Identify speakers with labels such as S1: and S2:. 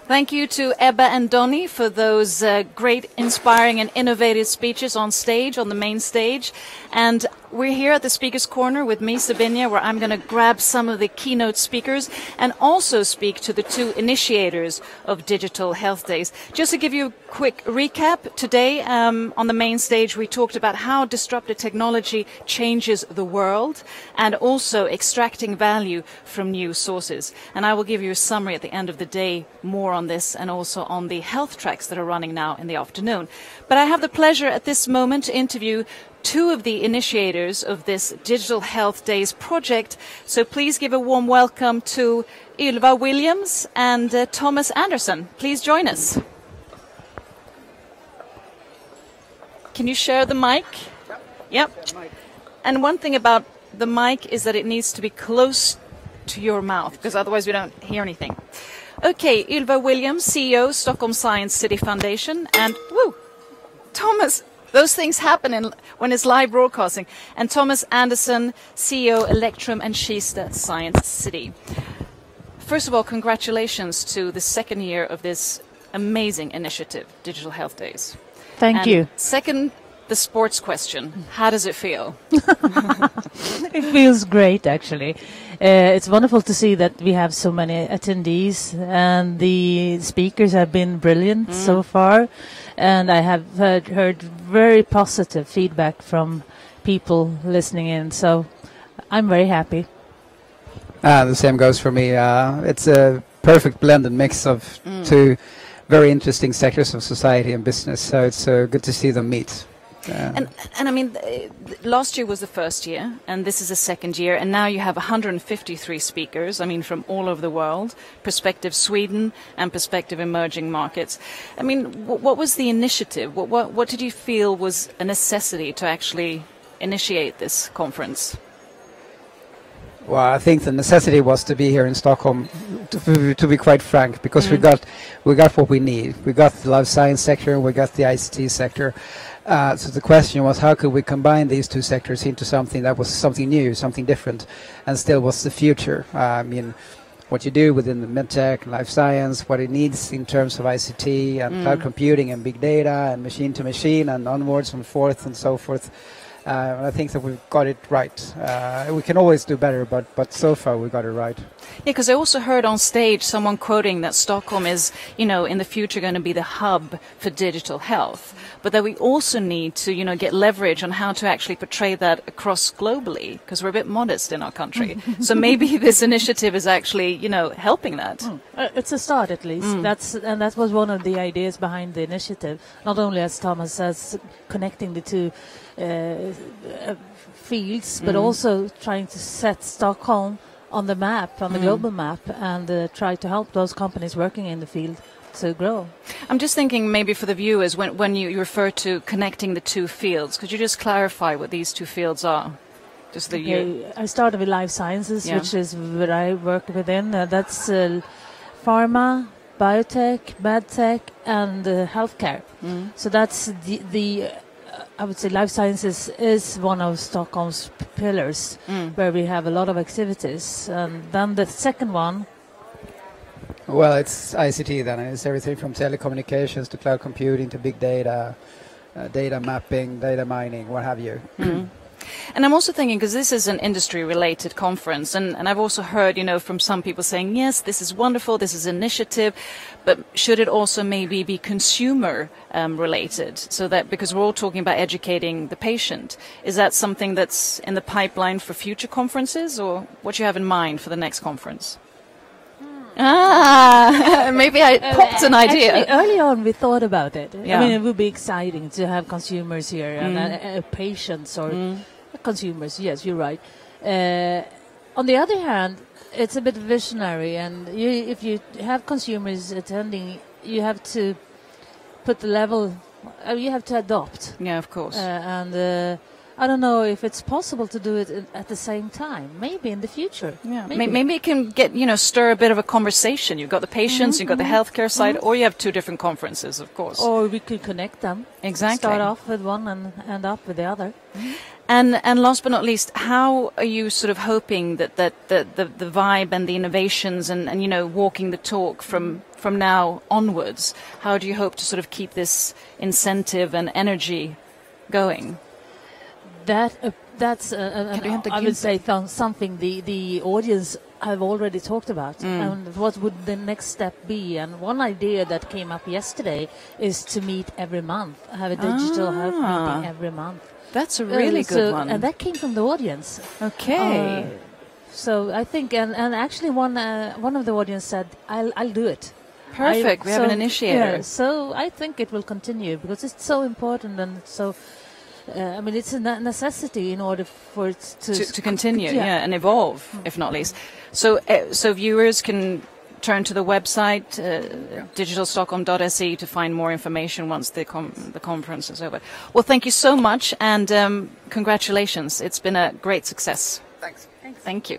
S1: Thank you to Ebba and Donny for those great, inspiring and innovative speeches on stage, on the main stage. And we're here at the Speaker's Corner with me, Sabinije, where I'm going to grab some of the keynote speakers and also speak to the two initiators of Digital Health Days. Just to give you a quick recap, today on the main stage we talked about how disruptive technology changes the world and also extracting value from new sources. And I will give you a summary at the end of the day more on this and also on the health tracks that are running now in the afternoon. But I have the pleasure at this moment to interview two of the initiators of this Digital Health Days project. So please give a warm welcome to Ylva Williams and Thomas Andersson. Please join us. Can you share the mic? Yep. And one thing about the mic is that it needs to be close to your mouth, because otherwise we don't hear anything. Okay, Ylva Williams, CEO, Stockholm Science City Foundation, and Thomas. Those things happen when it's live broadcasting. And Thomas Andersson, CEO, Electrum and Kista Science City. First of all, congratulations to the second year of this amazing initiative, Digital Health Days.
S2: Thank you.
S1: Second, the sports question. How does it feel?
S2: It feels great, actually. It's wonderful to see that we have so many attendees, and the speakers have been brilliant so far. And I have heard very positive feedback from people listening in, so I'm very happy.
S3: The same goes for me. It's a perfect blend and mix of two very interesting sectors of society and business, so it's good to see them meet.
S1: And I mean, last year was the first year, and this is the second year, and now you have 153 speakers, I mean, from all over the world, Perspective Sweden and Perspective Emerging Markets. I mean, what was the initiative? What did you feel was a necessity to actually initiate this conference?
S3: Well, I think the necessity was to be here in Stockholm, to be quite frank, because we got what we need. We got the life science sector, we got the ICT sector. So the question was, how could we combine these two sectors into something that was something new, something different, and still was the future? I mean, what you do within the medtech, life science, what it needs in terms of ICT and cloud computing and big data and machine to machine and onwards and forth and so forth. I think that we've got it right. We can always do better, but so far we got it right.
S1: Yeah, because I also heard on stage someone quoting that Stockholm is, you know, in the future going to be the hub for digital health, but that we also need to, you know, get leverage on how to actually portray that across globally, because we're a bit modest in our country. So maybe this initiative is actually, you know, helping that.
S2: It's a start, at least. That was one of the ideas behind the initiative. Not only, as Thomas says, connecting the two fields, but also trying to set Stockholm on the map, on the global map, and try to help those companies working in the field to grow.
S1: I'm just thinking maybe for the viewers, when you refer to connecting the two fields, could you just clarify what these two fields are? Just
S2: I started with life sciences, which is what I work within. That's pharma, biotech, medtech, and healthcare. So that's the I would say life sciences is one of Stockholm's pillars, where we have a lot of activities. And then the second one.
S3: Well, it's ICT then. It's everything from telecommunications to cloud computing to big data, data mapping, data mining, what have you.
S1: And I'm also thinking, because this is an industry-related conference, and I've also heard, you know, from some people saying, yes, this is wonderful, this is an initiative, but should it also maybe be consumer-related? So that, because we're all talking about educating the patient, is that something that's in the pipeline for future conferences, or what you have in mind for the next conference? Maybe I popped an idea.
S2: Actually, early on we thought about it.
S1: Yeah.
S2: I mean, it would be exciting to have consumers here and patients or consumers. Yes, you're right. On the other hand, it's a bit visionary, and if you have consumers attending, you have to put the level. You have to adopt.
S1: Yeah, of course.
S2: And I don't know if it's possible to do it at the same time. Maybe in the future.
S1: Yeah. Maybe it can get, you know, stir a bit of a conversation. You've got the patients, you've got the healthcare side, or you have two different conferences, of course.
S2: Or we could connect them.
S1: Exactly.
S2: Start off with one and end up with the other.
S1: And last but not least, how are you sort of hoping that the vibe and the innovations and you know, walking the talk from now onwards, how do you hope to sort of keep this incentive and energy going? That's I would say something the audience have already talked about. And what would the next step be? And one idea that came up yesterday is to meet every month, have a digital health meeting every month. That's a really good one. And that came from the audience. Okay. So I think, and actually one of the audience said, I'll do it.
S2: Perfect.
S1: We have an initiator.
S2: Yeah, so I think it will continue because it's so important and so. I mean, it's a necessity in order for it to continue,
S1: and evolve, if not least. So viewers can turn to the website digitalstockholm.se to find more information once the conference is over. Well, thank you so much, and congratulations. It's been a great success.
S3: Thanks.
S1: Thank you.